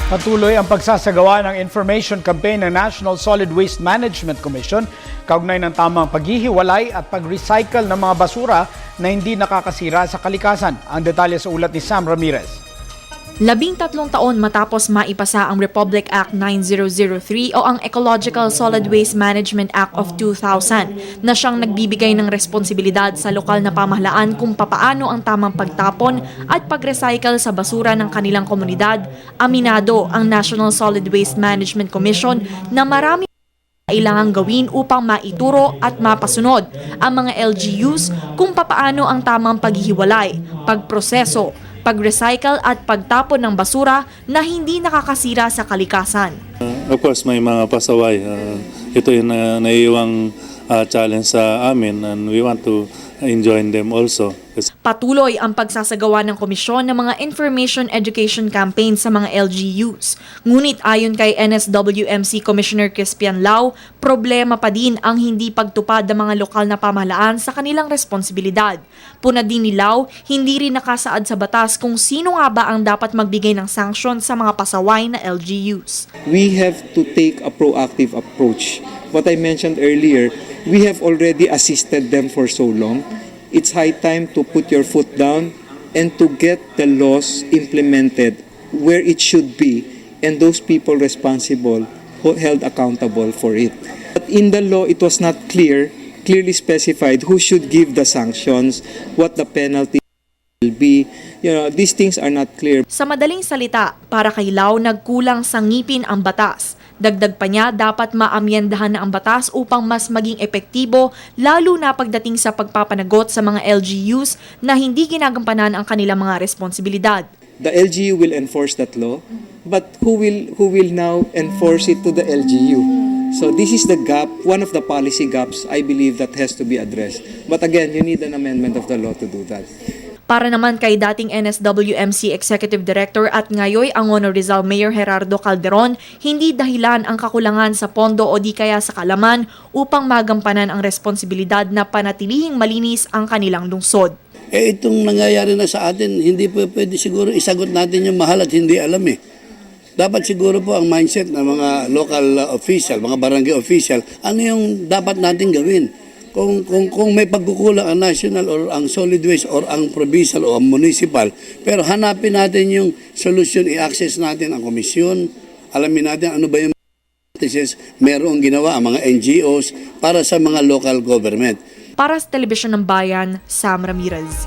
Patuloy ang pagsasagawa ng information campaign ng National Solid Waste Management Commission kaugnay ng tamang paghihiwalay at pag-recycle ng mga basura na hindi nakakasira sa kalikasan. Ang detalye sa ulat ni Sam Ramirez. 13 taon matapos maipasa ang Republic Act 9003 o ang Ecological Solid Waste Management Act of 2000 na siyang nagbibigay ng responsibilidad sa lokal na pamahalaan kung papaano ang tamang pagtapon at pag-recycle sa basura ng kanilang komunidad, aminado ang National Solid Waste Management Commission na marami kailangang gawin upang maituro at mapasunod ang mga LGUs kung papaano ang tamang paghihiwalay, pagproseso, pag-recycle at pagtapon ng basura na hindi nakakasira sa kalikasan. Of course, may mga pasaway. Ito yung naiiwang challenge sa amin and we want to enjoin them also. Patuloy ang pagsasagawa ng komisyon ng mga information education campaign sa mga LGUs. Ngunit ayon kay NSWMC Commissioner Crispian Lau, problema pa din ang hindi pagtupad ng mga lokal na pamahalaan sa kanilang responsibilidad. Puna din ni Lau, hindi rin nakasaad sa batas kung sino nga ba ang dapat magbigay ng sanksyon sa mga pasaway na LGUs. We have to take a proactive approach. What I mentioned earlier, we have already assisted them for so long. It's high time to put your foot down and to get the laws implemented where it should be and those people responsible held accountable for it. But in the law, it was not clearly specified who should give the sanctions, what the penalty will be. These things are not clear. Sa madaling salita, para kay Lau, nagkulang sa ngipin ang batas. Dagdag pa niya, dapat maamyendahan na ang batas upang mas maging epektibo, lalo na pagdating sa pagpapanagot sa mga LGUs na hindi ginagampanan ang kanilang mga responsibilidad. The LGU will enforce that law, but who will now enforce it to the LGU? So this is the gap, one of the policy gaps I believe that has to be addressed. But again, you need an amendment of the law to do that. Para naman kay dating NSWMC Executive Director at ngayoy Angono Rizal Mayor Gerardo Calderon, hindi dahilan ang kakulangan sa pondo o di kaya sa kalaman upang magampanan ang responsibilidad na panatilihing malinis ang kanilang lungsod. Itong nangyayari na sa atin, hindi po pwede siguro isagot natin yung mahal at hindi alam eh. Dapat siguro po ang mindset ng mga local official, mga barangay official, ano yung dapat natin gawin? Kung may pagkukulang ang national or ang solid waste or ang provincial o ang municipal, pero hanapin natin yung solution, i-access natin ang komisyon, alamin natin ano ba yung practices merong ginawa ang mga NGOs para sa mga local government. Para sa Telebisyon ng Bayan, Sam Ramirez.